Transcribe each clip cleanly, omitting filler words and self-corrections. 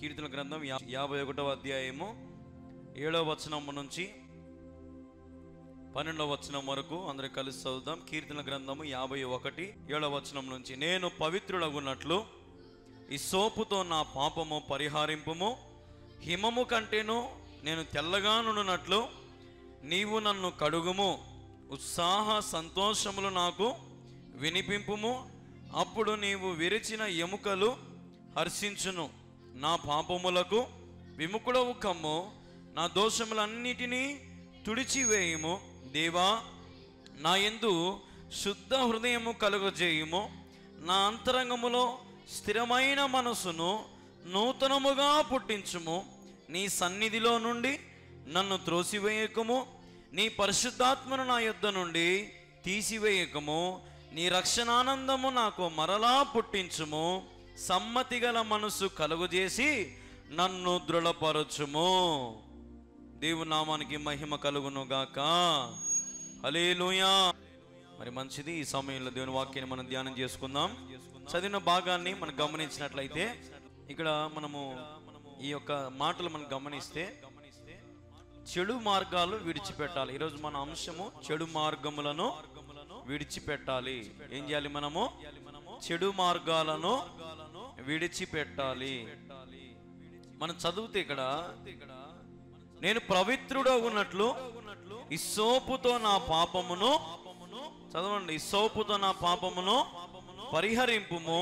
కీర్తన గ్రంథం 51వ అధ్యాయము 7వ వచనం నుంచి 12వ వచనం వరకు అందరూ కలిసి చదువుదాం. కీర్తన గ్రంథము 51 7వ వచనం నుంచి. నేను పవిత్రుడగున్నట్లు హిస్సోపుతో నా పాపము పరిహారింపుము, హిమము కంటేను నేను తెల్లగా నుండునట్లు నీవు నన్ను కడుగుము, ఉత్సాహ సంతోషములు నాకు వినిపింపుము. అప్పుడు నీవు విరిచిన ఎముకలు హర్షించును. నా పాపములకు విముఖుడవు కమ్ము, నా దోషములన్నిటినీ తుడిచివేయుము. దేవా, నా యందు శుద్ధ హృదయము కలుగజేయుము. నా అంతరంగములో స్థిరమైన మనసును నూతనముగా పుట్టించుము. నీ సన్నిధిలో నుండి నన్ను త్రోసివేయకము, నీ పరిశుద్ధాత్మను నా యొద్ద నుండి తీసివేయకము. నీ రక్షణానందము నాకు మరలా పుట్టించుము. సమ్మతి గల మనసు కలుగజేసి నన్ను దృఢపరచుము. దేవుని నామానికి మహిమ కలుగును గాక. హల్లెలూయా. మరి మంచిది, ఈ సమయంలో దేవుని వాక్యాన్ని మనం ధ్యానం చేసుకుందాం. చదివిన భాగాన్ని మనం గమనించినట్లయితే ఇక్కడ మనము ఈ యొక్క మాటలు మనం గమనిస్తే చెడు మార్గాలు విడిచిపెట్టాలి. ఈరోజు మన అంశము చెడు మార్గములను విడిచిపెట్టాలి. ఏం చేయాలి? మనము చెడు మార్గాలను విడిచిపెట్టాలి. మనం చదివితే ఇక్కడ నేను పవిత్రుడగున్నట్లు హిస్సోపుతో నా పాపమును, చదవండి, హిస్సోపుతో నా పాపమును పరిహరింపుము,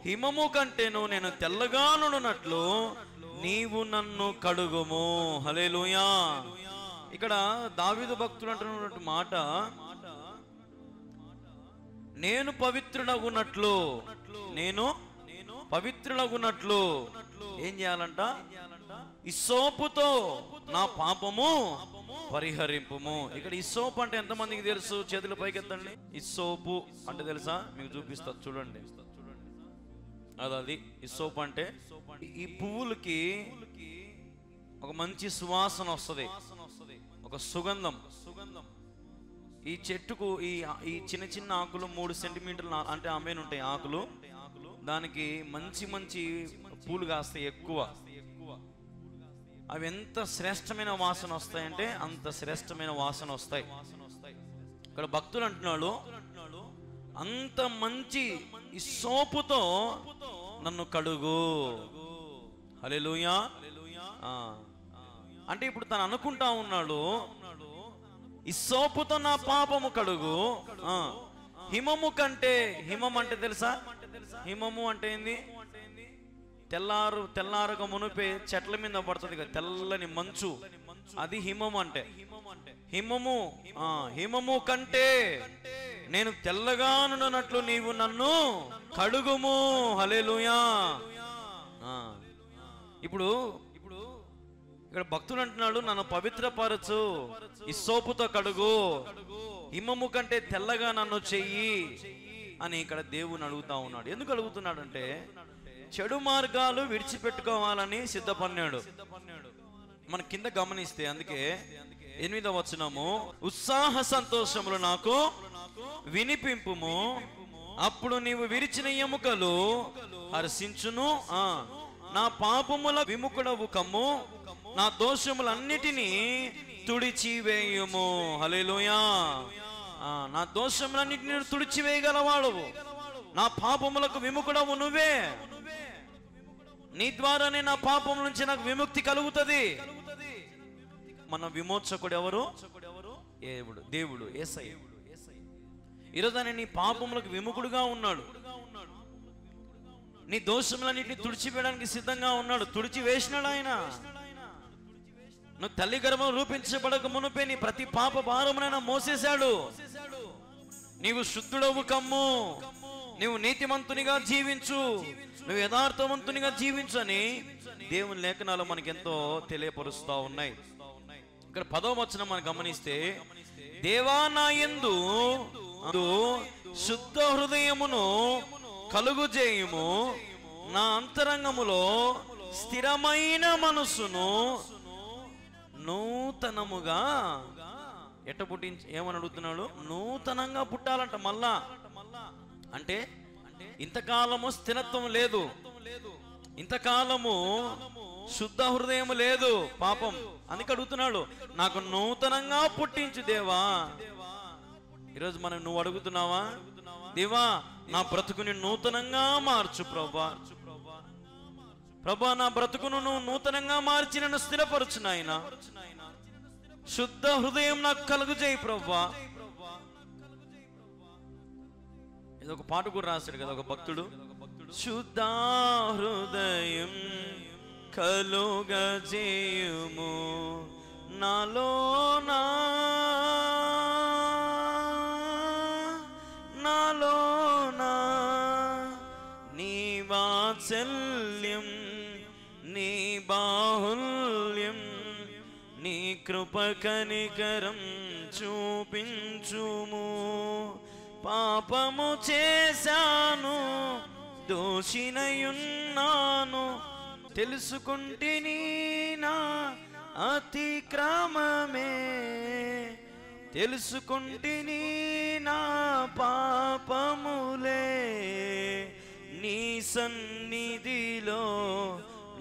హిమము కంటేను నేను తెల్లగా నుండునట్లు నీవు నన్ను కడుగుము. హల్లెలూయా. ఇక్కడ దావీదు భక్తుడు అంటున్నటువంటి మాట, నేను పవిత్రుడగున్నట్లు, నేను పవిత్రుడగున్నట్లు ఏం చేయాలంట? హిస్సోపుతో నా పాపము పరిహరింపుము. ఇక్కడ హిస్సోపు అంటే ఎంతమందికి తెలుసు? చేతుల పైకెత్తండి. హిస్సోపు అంటే తెలుసా? మీకు చూపిస్తా, చూడండి. అది హిస్సోపు అంటే ఈ పువ్వులకి ఒక మంచి సువాసన వస్తుంది, ఒక సుగంధం. ఈ చెట్టుకు ఈ చిన్న చిన్న ఆకులు 3 సెంటీమీటర్లు అంటే ఆమెను ఉంటాయి ఆకులు. దానికి మంచి మంచి పూలు కాస్తాయి ఎక్కువ. అవి ఎంత శ్రేష్టమైన వాసన వస్తాయంటే అంత శ్రేష్టమైన వాసన వస్తాయి. ఇక్కడ భక్తులు అంటున్నాడు, అంత మంచి హిస్సోపుతో నన్ను కడుగు. హల్లెలూయా. అంటే ఇప్పుడు తను అనుకుంటా ఉన్నాడు, హిస్సోపుతో నా పాపము కడుగు. హిమము కంటే, హిమం అంటే తెలుసా? హిమము అంటే ఏంది? తెల్లారక మునిపే చెట్ల మీద పడుతుంది కదా తెల్లని మంచు, అది హిమం అంటే. హిమము కంటే నేను తెల్లగా నుండునట్లు నీవు నన్ను కడుగుము. హల్లెలూయా. ఇప్పుడు ఇక్కడ భక్తుడు అంటున్నాడు, నన్ను పవిత్రపరచు, హిస్సోపుతో కడుగు, హిమము కంటే తెల్లగా నన్ను చెయ్యి అని ఇక్కడ దేవుని అడుగుతా ఉన్నాడు. ఎందుకు అడుగుతున్నాడు అంటే చెడు మార్గాలు విడిచిపెట్టుకోవాలని సిద్ధపడినాడు. మన కింద గమనిస్తే అందుకే 8వ వచనము, ఉత్సాహ సంతోషములు నాకు వినిపింపుము, అప్పుడు నీవు విరిచిన ఎముకలు హర్షించును. నా పాపముల విముఖుడవు కమ్ము, నా దోషములన్నిటినీ తుడిచివేయుము. హల్లెలూయా. నా దోషములన్నిటినీ తుడిచివేయగలవాడు, నా పాపములకు విముఖుడవు నువ్వే. నీ ద్వారానే నా పాపం నుంచి నాకు విముక్తి కలుగుతుంది. మన విమోచకుడు ఎవరు? దేవుడు యేసయ్య. ఈరోజు ఆయన నీ పాపములకు విముఖుడుగా ఉన్నాడు, నీ దోషములన్నిటిని తుడిచివేయడానికి సిద్ధంగా ఉన్నాడు. తుడిచి వేసినాడు ఆయన. నువ్వు తల్లి గర్భం రూపించబడక మునుపే నీ ప్రతి పాప భారమునైనా మోసేశాడు. నీవు శుద్ధుడవు కమ్ము, నీవు నీతిమంతునిగా జీవించు, నువ్వు యథార్థవంతునిగా జీవించు అని దేవుని లేఖనాలు మనకెంతో తెలియపరుస్తా ఉన్నాయి. ఇక్కడ 10వ వచనం మనం గమనిస్తే, దేవా నా యందు శుద్ధ హృదయమును కలుగుజేయుము, నా అంతరంగములో స్థిరమైన మనసును నూతనముగా ఎట్ట పుట్టించి ఏమని అడుగుతున్నాడు? నూతనంగా పుట్టాలంట మళ్ళా. అంటే ఇంతకాలము స్థిరత్వం లేదు, ఇంతకాలము శుద్ధ హృదయం లేదు, పాపం. అందుకే అడుగుతున్నాడు, నాకు నూతనంగా పుట్టించు దేవా. ఈరోజు మనం నువ్వు అడుగుతున్నావా, దేవా నా బ్రతుకుని నూతనంగా మార్చు ప్రభా. ప్రభా నా బ్రతుకును నువ్వు నూతనంగా మార్చి నన్ను స్థిరపరచు నాయన. శుద్ధ హృదయం నాకు కలుగుజేయి ప్రభా. ఇది ఒక పాట కూడా రాశాడు కదా ఒక భక్తుడు, శుద్ధ హృదయం కలుగజేయుము నాలోనా నాలోనా, నీ వాత్సల్యం నీ బాహుల్యం నీ కృప కనికరం చూపించుము. పాపము చేశాను దోషినయున్నాను, తెలుసుకుంటిని నా అతిక్రమమే, తెలుసుకుంటిని నా పాపములే. నీ సన్నిధిలో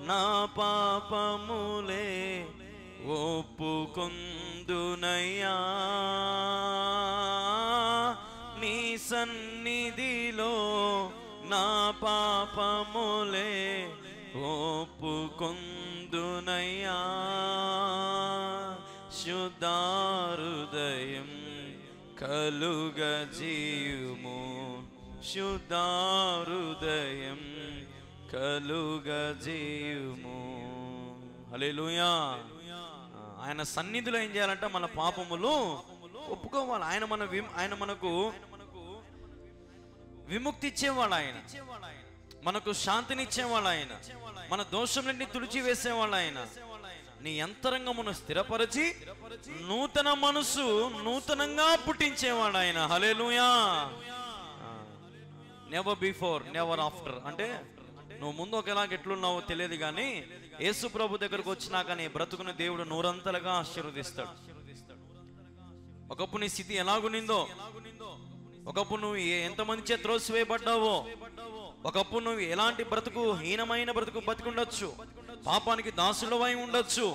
నా పాపములే ఒప్పుకొందునయ్యా. నీ సన్నిధిలో నా పాపములే ఒప్పుకొందునయ్యా. శుద్ధాహృదయం కలుగజేయుము, శుద్ధాహృదయం కలుగజేయుము. హల్లెలూయా. ఆయన సన్నిధిలో ఏం చేయాలంటే మన పాపములు ఒప్పుకోవాలి. ఆయన మనకు విముక్తి ఇచ్చేవాడు, ఆయన మనకు శాంతినిచ్చేవాడు, ఆయన మన దోషములన్నీ తుడిచి వేసేవాడు. ఆయన నీ అంతరంగమును స్థిరపరిచి నూతన మనసు నూతనంగా పుట్టించేవాడు ఆయన. హల్లెలూయా. నెవర్ బిఫోర్ నెవర్ ఆఫ్టర్ అంటే నువ్వు ముందు ఒకలాగా ఎట్లున్నావో తెలియదు, కానీ యేసు ప్రభు దగ్గరకు వచ్చినాక నీ బ్రతుకుని దేవుడు నూరంతలుగా ఆశీర్వదిస్తాడు. ఒకప్పుడు నీ స్థితి ఎలాగునిందో, ఒకప్పుడు నువ్వు ఎంతమంది చేత త్రోసివేయబడ్డావో, ఒకప్పుడు నువ్వు ఎలాంటి బ్రతుకు, హీనమైన బ్రతుకు బతికుండొచ్చు, పాపానికి దాసులవై ఉండొచ్చు,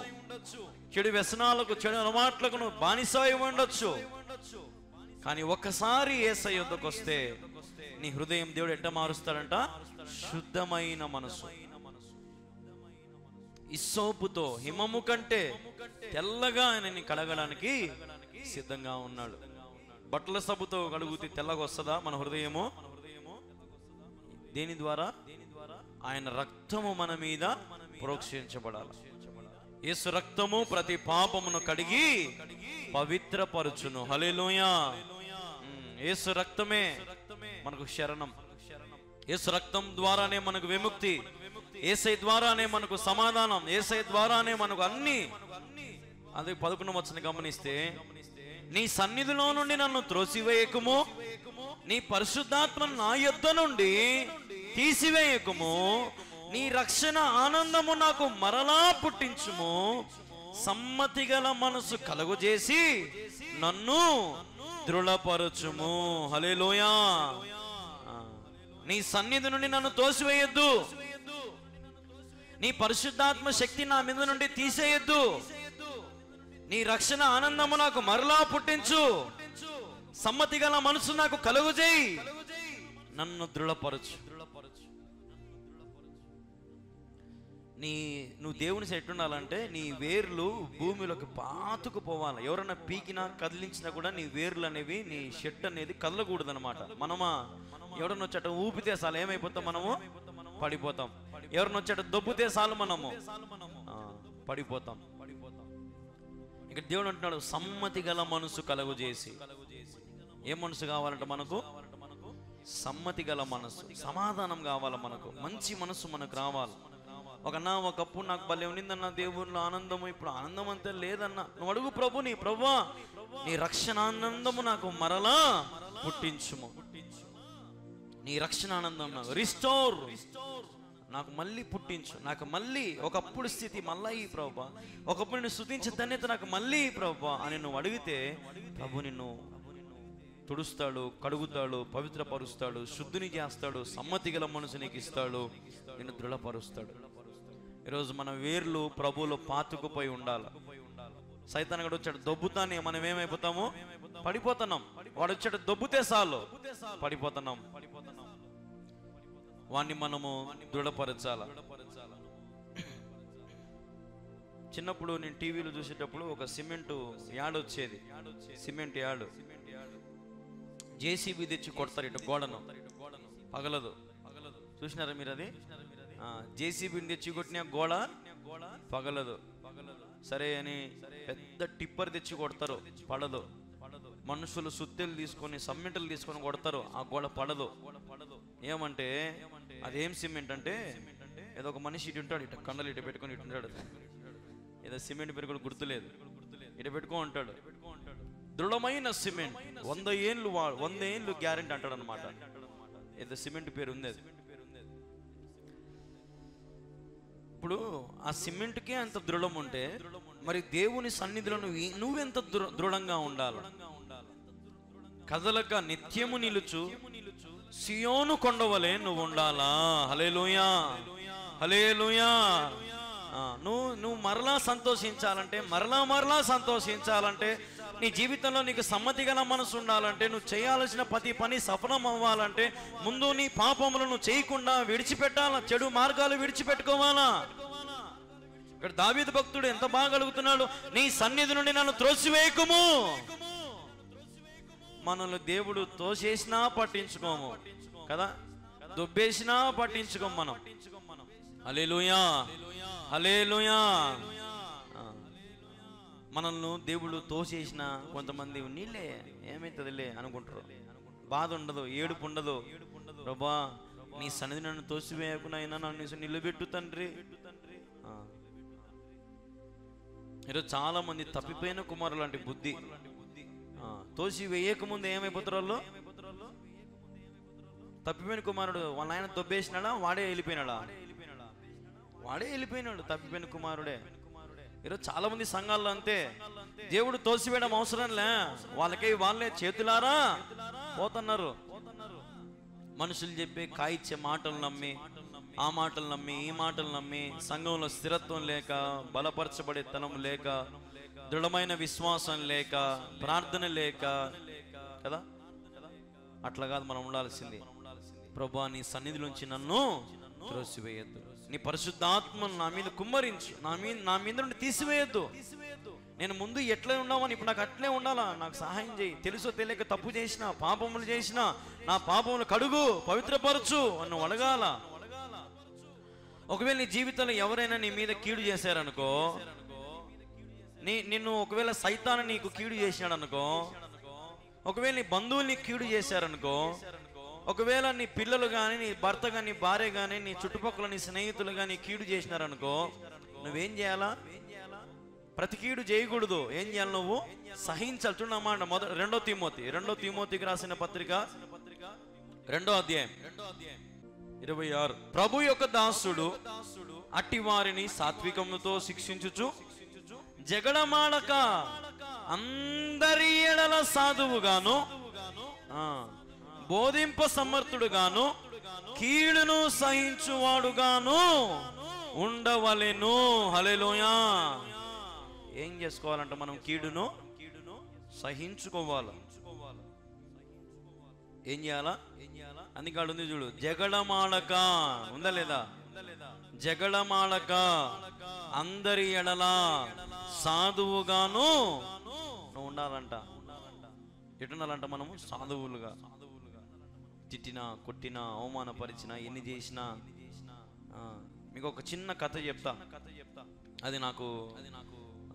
చెడు వ్యసనాలకు చెడు అలవాట్లకు నువ్వు బానిసై ఉండొచ్చు. కానీ ఒక్కసారి యేసయ్య యొద్దకు వస్తే నీ హృదయం దేవుడు ఎట్ట మారుస్తాడంట, శుద్ధమైన మనసు. ఇస్సోపుతో హిమము కంటే తెల్లగా ఆయనని కడగడానికి సిద్ధంగా ఉన్నాడు. బట్టల సబ్బుతో కడుగుతే తెల్లగా వస్తుందా మన హృదయము? దేని ద్వారా? ఆయన రక్తము మన మీద ప్రోక్షించబడాలి. యేసు రక్తము ప్రతి పాపమును కడిగి పవిత్రపరచును. హల్లెలూయా. యేసు రక్తమే మనకు శరణం. యేసు రక్తం ద్వారానే మనకు విముక్తి, యేసయ్య ద్వారానే మనకు సమాధానం, యేసయ్య ద్వారానే మనకు అన్ని. అదే 11వ వచనం గమనిస్తే, నీ సన్నిధిలో నుండి నన్ను త్రోసివేయకుము, నీ పరిశుద్ధాత్మను నా యొద్ద నుండి తీసివేయకుము, నీ రక్షణ ఆనందము నాకు మరలా పుట్టించుము, సమ్మతి గల మనసు కలుగజేసి నన్ను దృఢపరచుము. హల్లెలూయా. నీ సన్నిధి నుండి నన్ను తోసివేయొద్దు, నీ పరిశుద్ధాత్మ శక్తి నా మీద నుండి తీసేయొద్దు, నీ రక్షణ ఆనందము నాకు మరలా పుట్టించు, సమ్మతి గల మనసు నాకు కలుగజేయి, నన్ను దృఢపరచు. నువ్వు దేవుని ఎట్టుండాలంటే నీ వేర్లు భూమిలోకి పాతుకుపోవాలి. ఎవరైనా పీకినా కదిలించినా కూడా నీ వేర్లు అనేవి, నీ షెట్ అనేది కదలకూడదు అనమాట. మనమా ఎవరన్నా వచ్చేట ఊపితే చాలు ఏమైపోతాం, మనము పడిపోతాం. ఎవరన్నా వచ్చేట దొబ్బుతే చాలు మనము పడిపోతాం. ఇక్కడ దేవుడు అంటున్నాడు, సమ్మతి గల మనసు కలుగజేసి. ఏ మనసు కావాలంట మనకు? సమ్మతి గల మనసు. సమాధానం కావాలి మనకు, మంచి మనసు మనకు రావాలి. ఒకప్పుడు నాకు భలే ఉండిందన్న దేవుళ్ళ ఆనందము, ఇప్పుడు ఆనందం అంతా లేదన్నా. నువ్వు అడుగు ప్రభుని, ప్రభువా నీ రక్షణ ఆనందము నాకు మరలా పుట్టించుము, నీ రక్షణ ఆనందం నాకు రిస్టోర్, నాకు మళ్ళీ పుట్టించు, నాకు మళ్ళీ ఒకప్పుడు స్థితి మళ్ళీ ఈ ప్రభువా, ఒకప్పుడు నిన్ను స్తుతించే ధన్యత నాకు మళ్ళీ ప్రభువా అని నువ్వు అడిగితే ప్రభు నిన్ను తుడుస్తాడు, కడుగుతాడు, పవిత్రపరుస్తాడు, శుద్ధిని చేస్తాడు, సమ్మతి గల మనసు నీకు ఇస్తాడు. నిన్ను దృఢపరుస్తాడు. ఈరోజు మన వేర్లు ప్రభువులో పాతుకుపోయి ఉండాలి. సైతాన్ గడు వచ్చాడు దొబ్బుతానే మనం ఏమైపోతాము? పడిపోతున్నాం. వాడు వచ్చాడు దొబ్బుతే చాలు పడిపోతున్నాం. వాణ్ణి మనము దృఢపరచాల. చిన్నప్పుడు నేను టీవీలో చూసేటప్పుడు ఒక సిమెంట్ యాడ్ వచ్చేది. సిమెంట్ యాడ్ జేసీబీ తెచ్చి కొడతారు ఇటు గోడను, పగలదు. చూసినారా మీరు అది? జేసీబీని తెచ్చి కొట్టిన గోడ పగలదు. సరే అని పెద్ద టిప్పర్ తెచ్చి కొడతారు, పడదు. మనుషులు సుత్తెలు తీసుకొని సిమెంట్లు తీసుకొని కొడతారు, ఆ గోడ పడదు. ఏమంటే అదేం సిమెంట్ అంటే ఏదో ఒక మనిషి ఇటు ఉంటాడు, ఇటు కండలు ఇటు పెట్టుకొని ఇటు ఉంటాడు. ఏదో సిమెంట్ పేరు కూడా గుర్తులేదు, ఇటు పెట్టుకో ఉంటాడు. దృఢమైన సిమెంట్ 100 ఏళ్ళు గ్యారెంటీ అంటాడు అనమాట. ఏదో సిమెంట్ పేరు ఉంది అది. ఇప్పుడు ఆ సిమెంట్కే అంత దృఢం ఉంటే మరి దేవుని సన్నిధిలో నువ్వెంత దృఢంగా ఉండాలి? కదలక నిత్యము నిలుచు సియోను కొండవలే నువ్వు ఉండాలా. హల్లెలూయా, హల్లెలూయా. నువ్వు మరలా సంతోషించాలంటే, మరలా సంతోషించాలంటే, నీ జీవితంలో నీకు సమ్మతి గల మనసు ఉండాలంటే, నువ్వు చేయాల్సిన ప్రతి పని సఫలం అవ్వాలంటే ముందు నీ పాపములను చేయకుండా విడిచిపెట్టాలా, చెడు మార్గాలు విడిచిపెట్టుకోవాలా. ఇక్కడ దావీదు భక్తుడు ఎంత బాగా అడుగుతున్నాడు, నీ సన్నిధి నుండి నన్ను త్రోసివేయకుము. మనల్ని దేవుడు తోసేసినా పట్టించుకోము కదా, దొబ్బేసినా పట్టించుకోము మనం. హల్లెలూయా, హల్లెలూయా. మనల్ని దేవుడు తోసేసిన కొంతమంది నీళ్ళే ఏమైతుందిలే అనుకుంటారు, బాధ ఉండదు, ఏడుపు ఉండదు. ప్రభా నీ సన్నిధి నన్ను తోసివేయకునైనా నన్ను నిలబెట్టు తండ్రి. ఈరోజు చాలా మంది తప్పిపోయిన కుమారులు లాంటి బుద్ధి. తోసి వేయకముందు ఏమైపోతారు వాళ్ళు? తప్పిపోయిన కుమారుడు వాళ్ళ ఆయన దొబ్బేసినాడా, వాడే వెళ్ళిపోయినాడా? వాడే వెళ్ళిపోయినాడు, తప్పిపోయిన కుమారుడే. ఈరోజు చాలా మంది సంఘాల్లో అంతే, దేవుడు తోసివేయడం అవసరంలే, వాళ్ళే చేతులారా పోతున్నారు. మనుషులు చెప్పే కాయిచ్చే మాటలు నమ్మి, ఆ మాటలు నమ్మి, ఈ మాటలు నమ్మి, సంఘంలో స్థిరత్వం లేక, బలపరచబడే తనం లేక, దృఢమైన విశ్వాసం లేక, ప్రార్థన లేక కదా. అట్లా కాదు మనం ఉండాల్సింది. ప్రభువా నీ సన్నిధిలోంచి నన్ను త్రోసివేయద్దు, నీ పరిశుద్ధాత్మను నా మీద కుమ్మరించు, నా మీద నుండి తీసివేయద్దు. నేను ముందు ఎట్లా ఉన్నామని ఇప్పుడు నాకు అట్లే ఉండాలా, నాకు సహాయం చేయి. తెలుసో తెలియక తప్పు చేసినా, పాపములు చేసినా, నా పాపములు కడుగు, పవిత్రపరచు అని అడగాల. ఒకవేళ నీ జీవితంలో ఎవరైనా నీ మీద కీడు చేశారనుకో, నిన్ను ఒకవేళ సైతాను నీకు కీడు చేసినాడు అనుకో, ఒకవేళ నీ బంధువులు నీకు కీడు చేశారనుకో, ఒకవేళ నీ పిల్లలు కానీ, నీ భర్త కానీ, నీ భార్య కానీ, నీ చుట్టుపక్కల నీ స్నేహితులు కానీ కీడు చేసినారనుకో, నువ్వేం చేయాలా? ప్రతి కీడు చేయకూడదు. ఏం చేయాలి? నువ్వు సహించాలి. చూడమాట 2 తిమోతికి రాసిన పత్రిక 2వ అధ్యాయం 26. ప్రభు యొక్క దాసుడు అట్టి వారిని సాత్వికముతో శిక్షించుచు జగడమాడక అందరి ఎడల సాధువుగాను బోధింప సమర్థుడుగాను కీడును సహించువాడుగాను ఉండవలెను. హల్లెలూయా. ఏం చేసుకోవాలంట? మనం కీడును సహించుకోవాలి. ఏం చేయాలా? అందుకే ఉంది చూడు, జగడమాడక ఉందా లేదా? జగడమాడక అందరి ఎడల సాధువుగాను నువ్వు ఉండాలంట. ఎటుండాలంట? మనము సాధువులుగా. తిట్టినా, కొట్టినా, అవమానపరిచినా, ఎన్ని చేసినా. మీకు ఒక చిన్న కథ చెప్తా. అది నాకు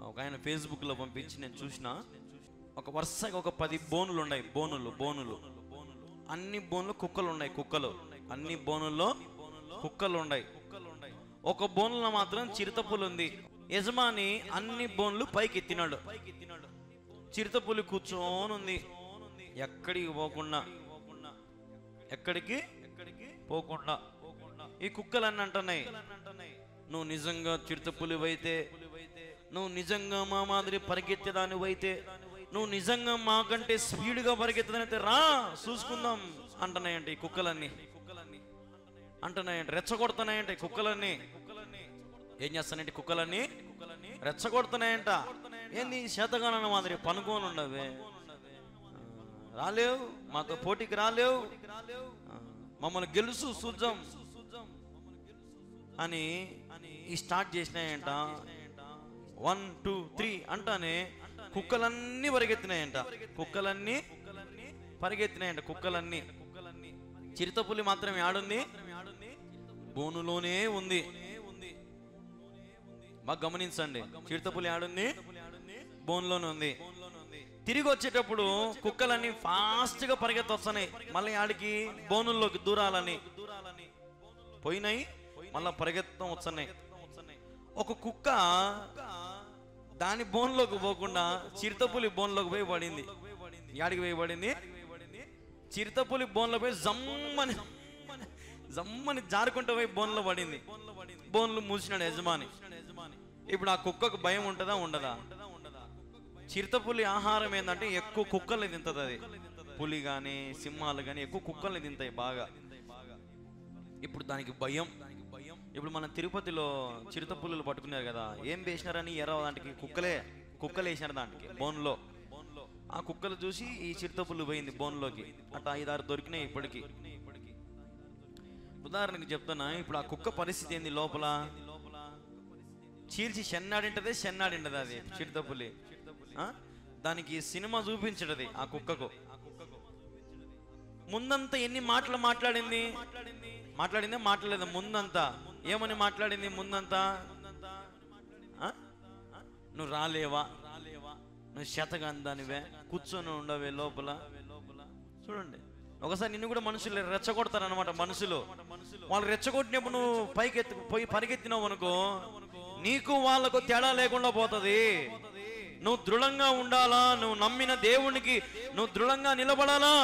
ఒక ఆయన ఫేస్బుక్లో పంపించి నేను చూసిన. ఒక వరుసగా ఒక 10 బోనులు ఉన్నాయి. బోనులు అన్ని బోన్లు కుక్కలు ఉన్నాయి. అన్ని బోనుల్లో కుక్కలు ఉన్నాయి. ఒక బోన్లో మాత్రం చిరుతపులు ఉంది. యజమాని అన్ని బోన్లు పైకి ఎత్తినాడు. చిరుతపులి కూర్చొని ఉంది, ఎక్కడికి పోకుండా. ఈ కుక్కలన్నీ అంటున్నాయి, నువ్వు నిజంగా చిరుతపులివైతే, నువ్వు నిజంగా మా మాదిరి పరిగెత్తేదానివైతే, నువ్వు నిజంగా మాకంటే స్పీడ్గా పరిగెత్తదానైతే రా చూసుకుందాం అంటున్నాయంట ఈ కుక్కలన్నీ. అంటున్నాయంట, రెచ్చగొడుతున్నాయంట కుక్కలన్నీ. ఏం చేస్తానంటే కుక్కలన్నీ రెచ్చగొడుతున్నాయంట. ఏంది శాతగానన్న మాదిరి పనుకోని ఉండవే, రాలేవు మాతో పోటీకి, రాలేవు, మమ్మల్ని గెలుసు చూద్దాం అని స్టార్ట్ చేసినాయంట. 1 2 3 అంటానే కుక్కలన్నీ పరిగెత్తినాయంట. కుక్కలన్నీ. చిరుతపులి మాత్రం ఆడుంది, బోనులోనే ఉంది. బాగా గమనించండి, చిరుతపులి ఆడుంది, బోన్లోనే ఉంది. తిరిగి వచ్చేటప్పుడు కుక్కలన్నీ ఫాస్ట్ గా పరిగెత్తొస్తున్నాయి, మళ్ళీ ఆడికి బోనుల్లోకి దూరాలని పోయినాయి, మళ్ళా పరిగెత్తం వస్తున్నాయి. ఒక కుక్క దాని బోన్లోకి పోకుండా చిరుతపులి బోన్లోకి పోయి పడింది. యాడికి పోయి పడింది? చిరుతపులి బోన్లో పోయి జమ్మని జారుకుంటూ పోయి బోన్లో పడింది. బోన్లు మూసినాడు యజమాని. ఇప్పుడు ఆ కుక్కకు భయం ఉంటుందా ఉండదా? చిరుతపులి ఆహారం ఏంటంటే ఎక్కువ కుక్కల్ని తింటది అది. పులి కానీ సింహాలు కానీ ఎక్కువ కుక్కల్ని తింటాయి బాగా. ఇప్పుడు దానికి భయం. ఇప్పుడు మనం తిరుపతిలో చిరుతపులులు పట్టుకున్నారు కదా, ఏం వేసినారని దాంట్కి కుక్కలు వేసినారు దాంట్కి బోన్లో. ఆ కుక్కలు చూసి ఈ చిరుతపుల్లు పోయింది బోన్లోకి. అట్లా 5 6 దొరికినాయి ఇప్పటికి. ఉదాహరణకి చెప్తున్నా, ఇప్పుడు ఆ కుక్క పరిస్థితి ఏంది? లోపల చీల్చి చెన్నాడింటది అది చిరుతపులి. దానికి సినిమా చూపించడది ఆ కుక్కకు. ముందంతా ఎన్ని మాటలు మాట్లాడలేదా? ముందంతా ఏమని మాట్లాడింది? ముందంతా నువ్వు రాలేవా, నువ్వు శతగాందానివే, కూర్చొని ఉండవే లోపల. చూడండి, ఒకసారి నిన్ను కూడా మనుషులు రెచ్చగొడతారనమాట. మనుషులు వాళ్ళు రెచ్చగొట్టినప్పుడు నువ్వు పైకి పోయి పరిగెత్తినావు అనుకో, నీకు వాళ్ళకు తేడా లేకుండా పోతుంది. నువ్వు దృఢంగా ఉండాలా, నువ్వు నమ్మిన దేవునికి నువ్వు దృఢంగా నిలబడాలా.